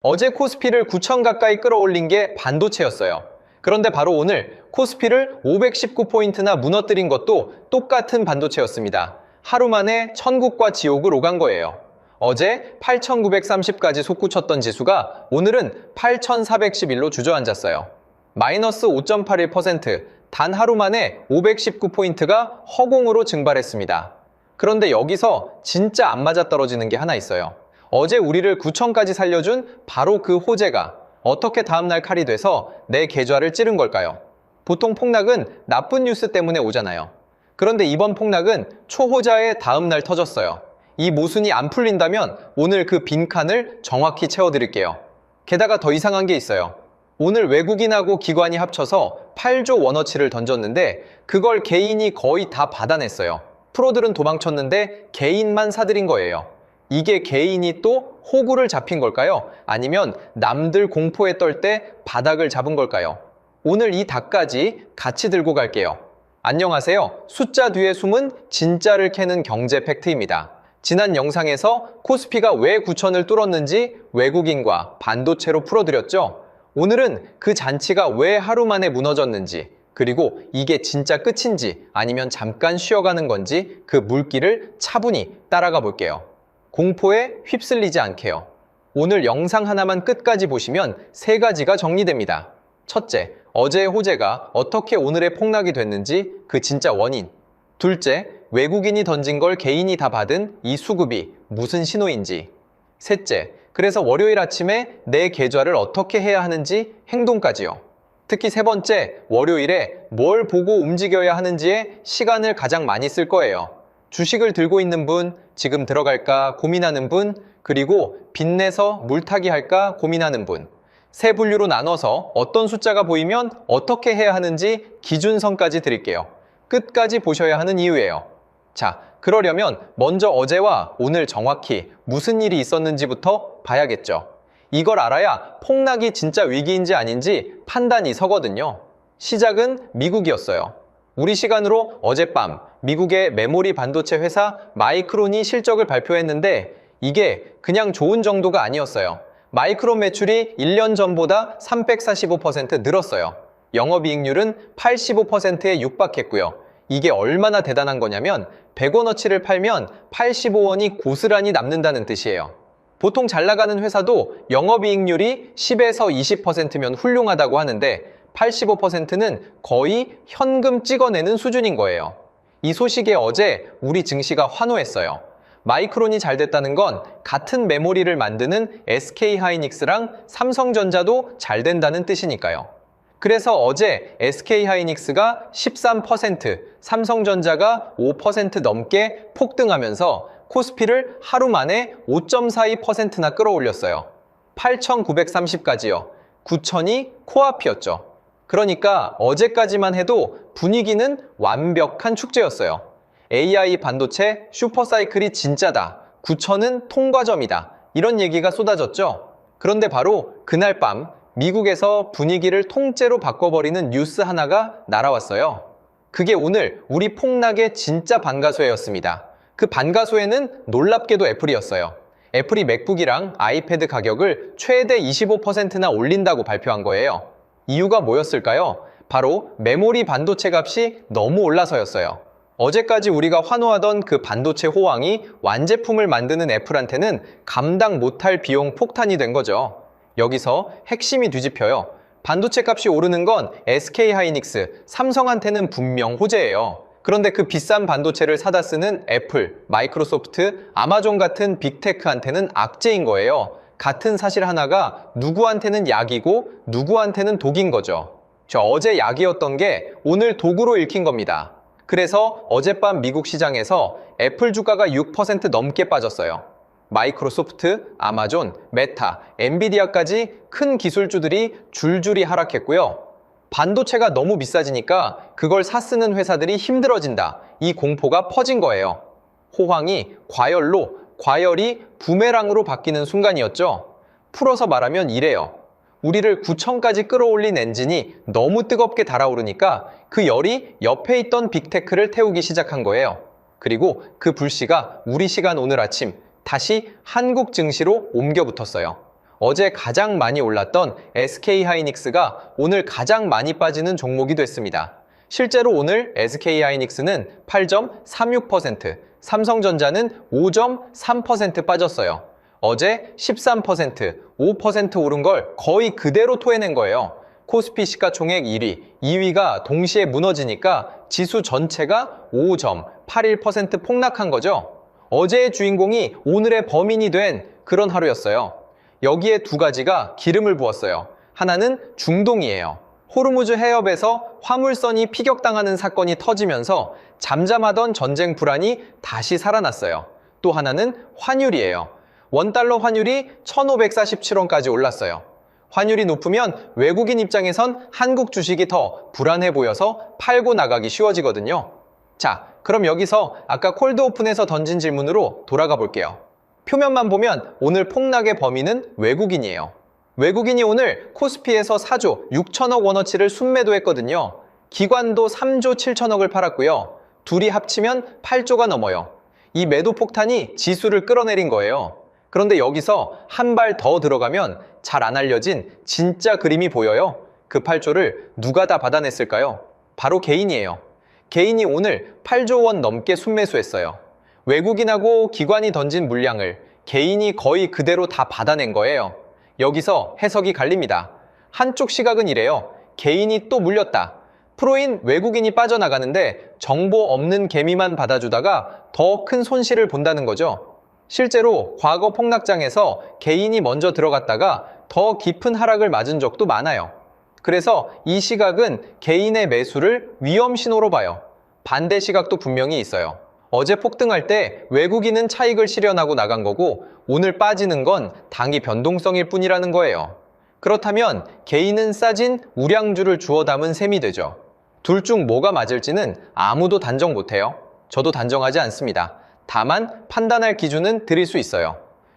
어제 코스피를 9천 가까이 끌어올린 게 반도체였어요. 그런데 바로 오늘 코스피를 519포인트나 무너뜨린 것도 똑같은 반도체였습니다. 하루 만에 천국과 지옥을 오간 거예요. 어제 8,930까지 솟구쳤던 지수가 오늘은 8,411로 주저앉았어요. 마이너스 5.81%, 단 하루 만에 519포인트가 허공으로 증발했습니다. 그런데 여기서 진짜 안 맞아떨어지는 게 하나 있어요. 어제 우리를 9천까지 살려준 바로 그 호재가 어떻게 다음날 칼이 돼서 내 계좌를 찌른 걸까요? 보통 폭락은 나쁜 뉴스 때문에 오잖아요. 그런데 이번 폭락은 초호자의 다음날 터졌어요. 이 모순이 안 풀린다면 오늘 그 빈칸을 정확히 채워드릴게요. 게다가 더 이상한 게 있어요. 오늘 외국인하고 기관이 합쳐서 8조 원어치를 던졌는데 그걸 개인이 거의 다 받아냈어요. 프로들은 도망쳤는데 개인만 사들인 거예요. 이게 개인이 또 호구를 잡힌 걸까요? 아니면 남들 공포에 떨 때 바닥을 잡은 걸까요? 오늘 이 닭까지 같이 들고 갈게요. 안녕하세요. 숫자 뒤에 숨은 진짜를 캐는 경제 팩트입니다. 지난 영상에서 코스피가 왜 9천을 뚫었는지 외국인과 반도체로 풀어드렸죠? 오늘은 그 잔치가 왜 하루 만에 무너졌는지, 그리고 이게 진짜 끝인지 아니면 잠깐 쉬어가는 건지 그 물길을 차분히 따라가 볼게요. 공포에 휩쓸리지 않게요. 오늘 영상 하나만 끝까지 보시면 세 가지가 정리됩니다. 첫째, 어제의 호재가 어떻게 오늘의 폭락이 됐는지 그 진짜 원인. 둘째, 외국인이 던진 걸 개인이 다 받은 이 수급이 무슨 신호인지. 셋째, 그래서 월요일 아침에 내 계좌를 어떻게 해야 하는지 행동까지요. 특히 세 번째, 월요일에 뭘 보고 움직여야 하는지에 시간을 가장 많이 쓸 거예요. 주식을 들고 있는 분, 지금 들어갈까 고민하는 분, 그리고 빚내서 물타기 할까 고민하는 분. 세 분류로 나눠서 어떤 숫자가 보이면 어떻게 해야 하는지 기준선까지 드릴게요. 끝까지 보셔야 하는 이유예요. 자, 그러려면 먼저 어제와 오늘 정확히 무슨 일이 있었는지부터 봐야겠죠. 이걸 알아야 폭락이 진짜 위기인지 아닌지 판단이 서거든요. 시작은 미국이었어요. 우리 시간으로 어젯밤 미국의 메모리 반도체 회사 마이크론이 실적을 발표했는데 이게 그냥 좋은 정도가 아니었어요. 마이크론 매출이 1년 전보다 345% 늘었어요. 영업이익률은 85%에 육박했고요. 이게 얼마나 대단한 거냐면 100원어치를 팔면 85원이 고스란히 남는다는 뜻이에요. 보통 잘 나가는 회사도 영업이익률이 10에서 20%면 훌륭하다고 하는데 85%는 거의 현금 찍어내는 수준인 거예요. 이 소식에 어제 우리 증시가 환호했어요. 마이크론이 잘 됐다는 건 같은 메모리를 만드는 SK하이닉스랑 삼성전자도 잘 된다는 뜻이니까요. 그래서 어제 SK하이닉스가 13%, 삼성전자가 5% 넘게 폭등하면서 코스피를 하루 만에 5.42%나 끌어올렸어요. 8,930까지요. 9천이 코앞이었죠. 그러니까 어제까지만 해도 분위기는 완벽한 축제였어요. AI 반도체 슈퍼사이클이 진짜다. 9천은 통과점이다. 이런 얘기가 쏟아졌죠. 그런데 바로 그날 밤 미국에서 분위기를 통째로 바꿔버리는 뉴스 하나가 날아왔어요. 그게 오늘 우리 폭락의 진짜 반가소였습니다. 그 반가소에는 놀랍게도 애플이었어요. 애플이 맥북이랑 아이패드 가격을 최대 25%나 올린다고 발표한 거예요. 이유가 뭐였을까요? 바로 메모리 반도체 값이 너무 올라서였어요. 어제까지 우리가 환호하던 그 반도체 호황이 완제품을 만드는 애플한테는 감당 못할 비용 폭탄이 된 거죠. 여기서 핵심이 뒤집혀요. 반도체 값이 오르는 건 SK하이닉스, 삼성한테는 분명 호재예요. 그런데 그 비싼 반도체를 사다 쓰는 애플, 마이크로소프트, 아마존 같은 빅테크한테는 악재인 거예요. 같은 사실 하나가 누구한테는 약이고 누구한테는 독인 거죠. 어제 약이었던 게 오늘 독으로 읽힌 겁니다. 그래서 어젯밤 미국 시장에서 애플 주가가 6% 넘게 빠졌어요. 마이크로소프트, 아마존, 메타, 엔비디아까지 큰 기술주들이 줄줄이 하락했고요. 반도체가 너무 비싸지니까 그걸 사쓰는 회사들이 힘들어진다. 이 공포가 퍼진 거예요. 호황이 과열로, 과열이 부메랑으로 바뀌는 순간이었죠. 풀어서 말하면 이래요. 우리를 9천까지 끌어올린 엔진이 너무 뜨겁게 달아오르니까 그 열이 옆에 있던 빅테크를 태우기 시작한 거예요. 그리고 그 불씨가 우리 시간 오늘 아침 다시 한국 증시로 옮겨 붙었어요. 어제 가장 많이 올랐던 SK하이닉스가 오늘 가장 많이 빠지는 종목이 됐습니다. 실제로 오늘 SK하이닉스는 8.36%, 삼성전자는 5.3% 빠졌어요. 어제 13%, 5% 오른 걸 거의 그대로 토해낸 거예요. 코스피 시가총액 1위, 2위가 동시에 무너지니까 지수 전체가 5.81% 폭락한 거죠. 어제의 주인공이 오늘의 범인이 된 그런 하루였어요. 여기에 두 가지가 기름을 부었어요. 하나는 중동이에요. 호르무즈 해협에서 화물선이 피격당하는 사건이 터지면서 잠잠하던 전쟁 불안이 다시 살아났어요. 또 하나는 환율이에요. 원달러 환율이 1,547원까지 올랐어요. 환율이 높으면 외국인 입장에선 한국 주식이 더 불안해 보여서 팔고 나가기 쉬워지거든요. 자, 그럼 여기서 아까 콜드 오픈에서 던진 질문으로 돌아가 볼게요. 표면만 보면 오늘 폭락의 범인은 외국인이에요. 외국인이 오늘 코스피에서 4조 6천억 원어치를 순매도했거든요. 기관도 3조 7천억을 팔았고요. 둘이 합치면 8조가 넘어요. 이 매도 폭탄이 지수를 끌어내린 거예요. 그런데 여기서 한 발 더 들어가면 잘 안 알려진 진짜 그림이 보여요. 그 8조를 누가 다 받아냈을까요? 바로 개인이에요. 개인이 오늘 8조 원 넘게 순매수했어요. 외국인하고 기관이 던진 물량을 개인이 거의 그대로 다 받아낸 거예요. 여기서 해석이 갈립니다. 한쪽 시각은 이래요. 개인이 또 물렸다. 프로인 외국인이 빠져나가는데 정보 없는 개미만 받아주다가 더 큰 손실을 본다는 거죠. 실제로 과거 폭락장에서 개인이 먼저 들어갔다가 더 깊은 하락을 맞은 적도 많아요. 그래서 이 시각은 개인의 매수를 위험 신호로 봐요. 반대 시각도 분명히 있어요. 어제 폭등할 때 외국인은 차익을 실현하고 나간 거고 오늘 빠지는 건 당이 변동성일 뿐이라는 거예요. 그렇다면 개인은 싸진 우량주를 주워 담은 셈이 되죠. 둘 중 뭐가 맞을지는 아무도 단정 못해요. 저도 단정하지 않습니다. 다만 판단할 기준은 드릴 수 있어요.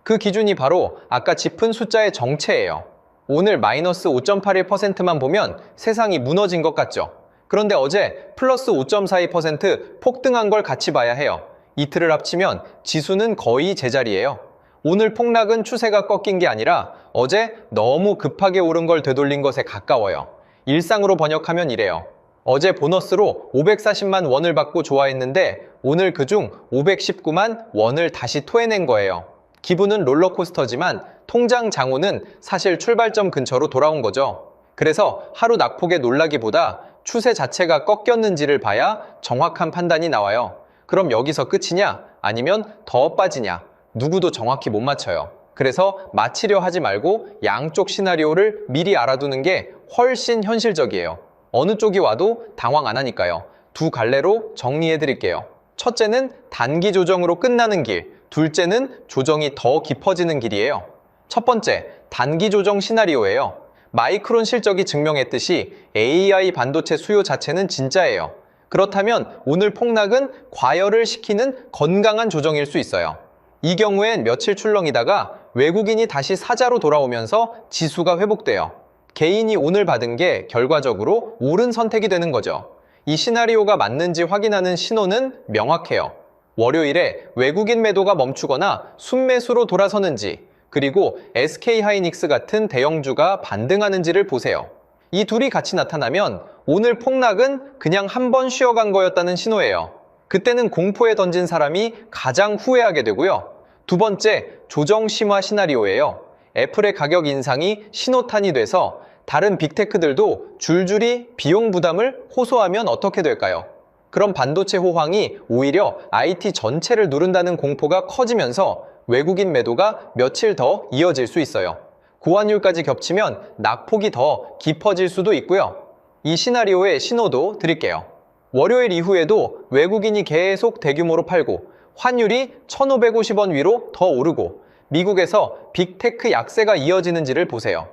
그 기준이 바로 아까 짚은 숫자의 정체예요. 오늘 마이너스 5.81%만 보면 세상이 무너진 것 같죠? 그런데 어제 플러스 5.42% 폭등한 걸 같이 봐야 해요. 이틀을 합치면 지수는 거의 제자리예요. 오늘 폭락은 추세가 꺾인 게 아니라 어제 너무 급하게 오른 걸 되돌린 것에 가까워요. 일상으로 번역하면 이래요. 어제 보너스로 540만 원을 받고 좋아했는데 오늘 그중 519만 원을 다시 토해낸 거예요. 기분은 롤러코스터지만 통장 장우는 사실 출발점 근처로 돌아온 거죠. 그래서 하루 낙폭에 놀라기보다 추세 자체가 꺾였는지를 봐야 정확한 판단이 나와요. 그럼 여기서 끝이냐? 아니면 더 빠지냐? 누구도 정확히 못 맞춰요. 그래서 맞히려 하지 말고 양쪽 시나리오를 미리 알아두는 게 훨씬 현실적이에요. 어느 쪽이 와도 당황 안 하니까요. 두 갈래로 정리해 드릴게요. 첫째는 단기 조정으로 끝나는 길, 둘째는 조정이 더 깊어지는 길이에요. 첫 번째, 단기 조정 시나리오예요. 마이크론 실적이 증명했듯이 AI 반도체 수요 자체는 진짜예요. 그렇다면 오늘 폭락은 과열을 시키는 건강한 조정일 수 있어요. 이 경우엔 며칠 출렁이다가 외국인이 다시 사자로 돌아오면서 지수가 회복돼요. 개인이 오늘 받은 게 결과적으로 옳은 선택이 되는 거죠. 이 시나리오가 맞는지 확인하는 신호는 명확해요. 월요일에 외국인 매도가 멈추거나 순매수로 돌아서는지, 그리고 SK하이닉스 같은 대형주가 반등하는지를 보세요. 이 둘이 같이 나타나면 오늘 폭락은 그냥 한 번 쉬어간 거였다는 신호예요. 그때는 공포에 던진 사람이 가장 후회하게 되고요. 두 번째, 조정 심화 시나리오예요. 애플의 가격 인상이 신호탄이 돼서 다른 빅테크들도 줄줄이 비용 부담을 호소하면 어떻게 될까요? 그럼 반도체 호황이 오히려 IT 전체를 누른다는 공포가 커지면서 외국인 매도가 며칠 더 이어질 수 있어요. 고환율까지 겹치면 낙폭이 더 깊어질 수도 있고요. 이 시나리오의 신호도 드릴게요. 월요일 이후에도 외국인이 계속 대규모로 팔고 환율이 1,550원 위로 더 오르고 미국에서 빅테크 약세가 이어지는지를 보세요.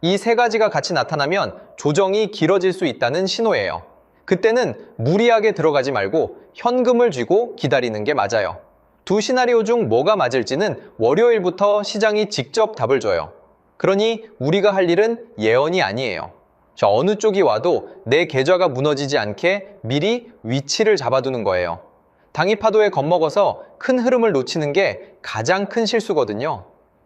이 세 가지가 같이 나타나면 조정이 길어질 수 있다는 신호예요. 그때는 무리하게 들어가지 말고 현금을 쥐고 기다리는 게 맞아요. 두 시나리오 중 뭐가 맞을지는 월요일부터 시장이 직접 답을 줘요. 그러니 우리가 할 일은 예언이 아니에요. 어느 쪽이 와도 내 계좌가 무너지지 않게 미리 위치를 잡아두는 거예요. 당이 파도에 겁먹어서 큰 흐름을 놓치는 게 가장 큰 실수거든요.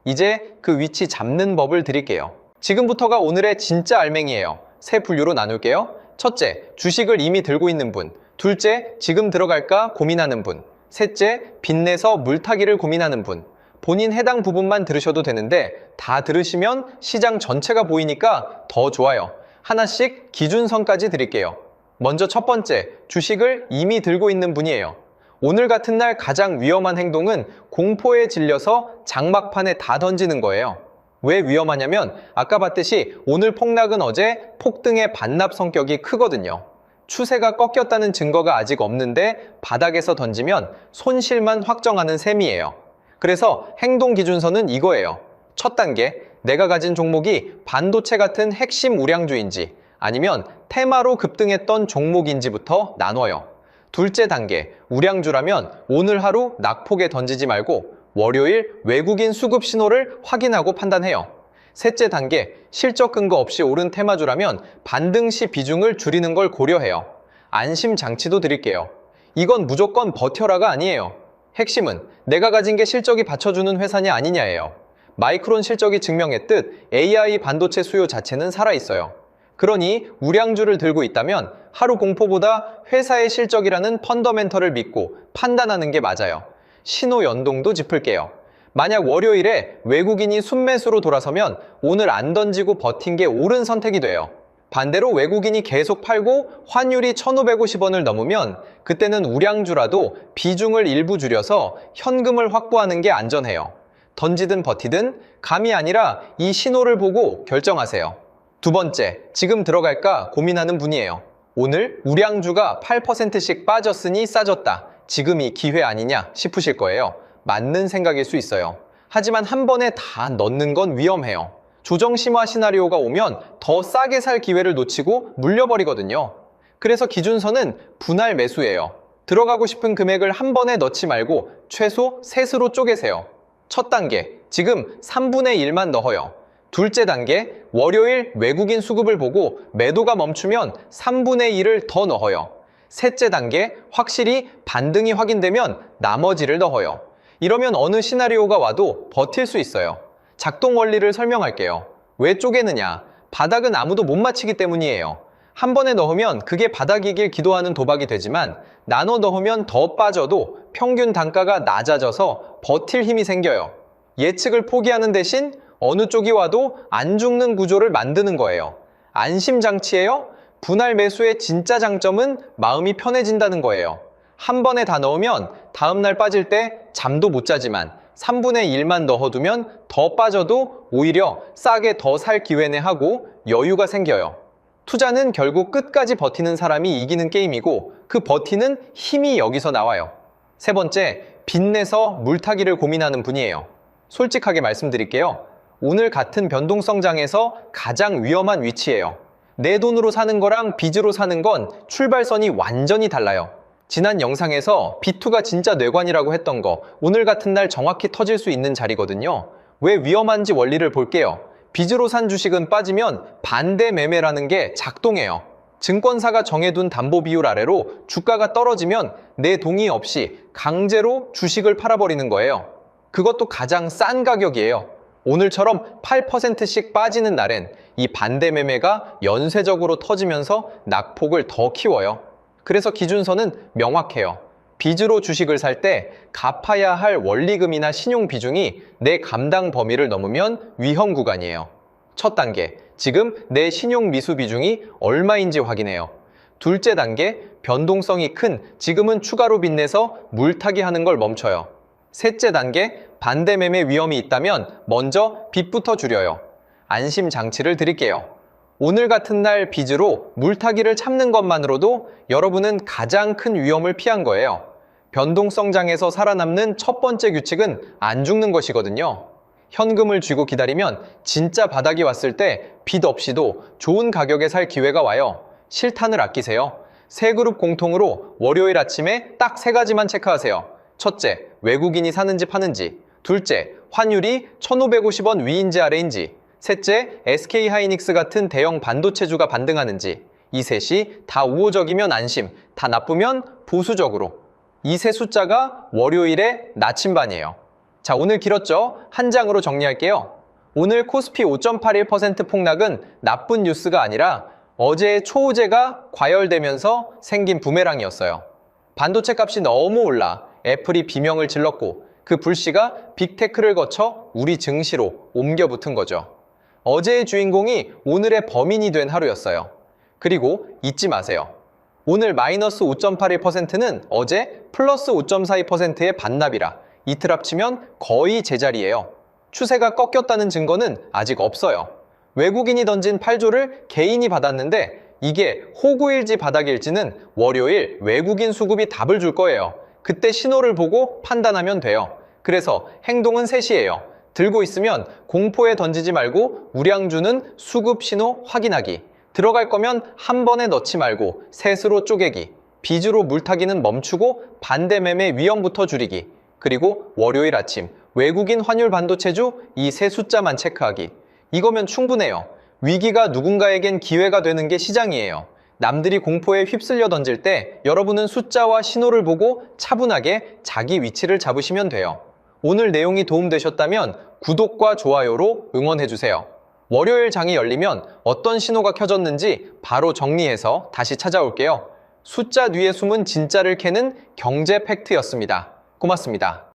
이제 그 위치 잡는 법을 드릴게요. 지금부터가 오늘의 진짜 알맹이에요. 세 분류로 나눌게요. 첫째, 주식을 이미 들고 있는 분. 둘째, 지금 들어갈까 고민하는 분. 셋째, 빚내서 물타기를 고민하는 분. 본인 해당 부분만 들으셔도 되는데 다 들으시면 시장 전체가 보이니까 더 좋아요. 하나씩 기준선까지 드릴게요. 먼저 첫 번째, 주식을 이미 들고 있는 분이에요. 오늘 같은 날 가장 위험한 행동은 공포에 질려서 장막판에 다 던지는 거예요. 왜 위험하냐면 아까 봤듯이 오늘 폭락은 어제 폭등의 반납 성격이 크거든요. 추세가 꺾였다는 증거가 아직 없는데 바닥에서 던지면 손실만 확정하는 셈이에요. 그래서 행동 기준서는 이거예요. 첫 단계, 내가 가진 종목이 반도체 같은 핵심 우량주인지 아니면 테마로 급등했던 종목인지부터 나눠요. 둘째 단계, 우량주라면 오늘 하루 낙폭에 던지지 말고 월요일 외국인 수급 신호를 확인하고 판단해요. 셋째 단계, 실적 근거 없이 오른 테마주라면 반등 시 비중을 줄이는 걸 고려해요. 안심 장치도 드릴게요. 이건 무조건 버텨라가 아니에요. 핵심은 내가 가진 게 실적이 받쳐주는 회사냐 아니냐예요. 마이크론 실적이 증명했듯 AI 반도체 수요 자체는 살아있어요. 그러니 우량주를 들고 있다면 하루 공포보다 회사의 실적이라는 펀더멘털을 믿고 판단하는 게 맞아요. 신호 연동도 짚을게요. 만약 월요일에 외국인이 순매수로 돌아서면 오늘 안 던지고 버틴 게 옳은 선택이 돼요. 반대로 외국인이 계속 팔고 환율이 1,550원을 넘으면 그때는 우량주라도 비중을 일부 줄여서 현금을 확보하는 게 안전해요. 던지든 버티든 감이 아니라 이 신호를 보고 결정하세요. 두 번째, 지금 들어갈까 고민하는 분이에요. 오늘 우량주가 8%씩 빠졌으니 싸졌다. 지금이 기회 아니냐 싶으실 거예요. 맞는 생각일 수 있어요. 하지만 한 번에 다 넣는 건 위험해요. 조정 심화 시나리오가 오면 더 싸게 살 기회를 놓치고 물려버리거든요. 그래서 기준선은 분할 매수예요. 들어가고 싶은 금액을 한 번에 넣지 말고 최소 셋으로 쪼개세요. 첫 단계, 지금 3분의 1만 넣어요. 둘째 단계, 월요일 외국인 수급을 보고 매도가 멈추면 3분의 1을 더 넣어요. 셋째 단계, 확실히 반등이 확인되면 나머지를 넣어요. 이러면 어느 시나리오가 와도 버틸 수 있어요. 작동 원리를 설명할게요. 왜 쪼개느냐? 바닥은 아무도 못 맞히기 때문이에요. 한 번에 넣으면 그게 바닥이길 기도하는 도박이 되지만 나눠 넣으면 더 빠져도 평균 단가가 낮아져서 버틸 힘이 생겨요. 예측을 포기하는 대신 어느 쪽이 와도 안 죽는 구조를 만드는 거예요. 안심장치예요? 분할 매수의 진짜 장점은 마음이 편해진다는 거예요. 한 번에 다 넣으면 다음날 빠질 때 잠도 못 자지만 3분의 1만 넣어두면 더 빠져도 오히려 싸게 더 살 기회네 하고 여유가 생겨요. 투자는 결국 끝까지 버티는 사람이 이기는 게임이고 그 버티는 힘이 여기서 나와요. 세 번째, 빚내서 물타기를 고민하는 분이에요. 솔직하게 말씀드릴게요. 오늘 같은 변동성장에서 가장 위험한 위치예요. 내 돈으로 사는 거랑 빚으로 사는 건 출발선이 완전히 달라요. 지난 영상에서 B2가 진짜 뇌관이라고 했던 거 오늘 같은 날 정확히 터질 수 있는 자리거든요. 왜 위험한지 원리를 볼게요. 빚으로 산 주식은 빠지면 반대 매매라는 게 작동해요. 증권사가 정해둔 담보 비율 아래로 주가가 떨어지면 내 동의 없이 강제로 주식을 팔아버리는 거예요. 그것도 가장 싼 가격이에요. 오늘처럼 8%씩 빠지는 날엔 이 반대 매매가 연쇄적으로 터지면서 낙폭을 더 키워요. 그래서 기준선은 명확해요. 빚으로 주식을 살 때 갚아야 할 원리금이나 신용 비중이 내 감당 범위를 넘으면 위험 구간이에요. 첫 단계, 지금 내 신용 미수 비중이 얼마인지 확인해요. 둘째 단계, 변동성이 큰 지금은 추가로 빚내서 물타기 하는 걸 멈춰요. 셋째 단계, 반대 매매 위험이 있다면 먼저 빚부터 줄여요. 안심 장치를 드릴게요. 오늘 같은 날 빚으로 물타기를 참는 것만으로도 여러분은 가장 큰 위험을 피한 거예요. 변동성장에서 살아남는 첫 번째 규칙은 안 죽는 것이거든요. 현금을 쥐고 기다리면 진짜 바닥이 왔을 때 빚 없이도 좋은 가격에 살 기회가 와요. 실탄을 아끼세요. 세 그룹 공통으로 월요일 아침에 딱 세 가지만 체크하세요. 첫째, 외국인이 사는지 파는지. 둘째, 환율이 1,550원 위인지 아래인지. 셋째, SK하이닉스 같은 대형 반도체주가 반등하는지. 이 셋이 다 우호적이면 안심, 다 나쁘면 보수적으로. 이 세 숫자가 월요일의 나침반이에요. 자, 오늘 길었죠? 한 장으로 정리할게요. 오늘 코스피 5.81% 폭락은 나쁜 뉴스가 아니라 어제의 초우제가 과열되면서 생긴 부메랑이었어요. 반도체 값이 너무 올라 애플이 비명을 질렀고 그 불씨가 빅테크를 거쳐 우리 증시로 옮겨 붙은 거죠. 어제의 주인공이 오늘의 범인이 된 하루였어요. 그리고 잊지 마세요. 오늘 마이너스 5.81%는 어제 플러스 5.42%의 반납이라 이틀 합치면 거의 제자리예요. 추세가 꺾였다는 증거는 아직 없어요. 외국인이 던진 8조를 개인이 받았는데 이게 호구일지 바닥일지는 월요일 외국인 수급이 답을 줄 거예요. 그때 신호를 보고 판단하면 돼요. 그래서 행동은 셋이에요. 들고 있으면 공포에 던지지 말고 우량주는 수급 신호 확인하기. 들어갈 거면 한 번에 넣지 말고 셋으로 쪼개기. 비주로 물타기는 멈추고 반대 매매 위험부터 줄이기. 그리고 월요일 아침 외국인 환율 반도체주 이 세 숫자만 체크하기. 이거면 충분해요. 위기가 누군가에겐 기회가 되는 게 시장이에요. 남들이 공포에 휩쓸려 던질 때 여러분은 숫자와 신호를 보고 차분하게 자기 위치를 잡으시면 돼요. 오늘 내용이 도움되셨다면 구독과 좋아요로 응원해주세요. 월요일 장이 열리면 어떤 신호가 켜졌는지 바로 정리해서 다시 찾아올게요. 숫자 뒤에 숨은 진짜를 캐는 경제 팩트였습니다. 고맙습니다.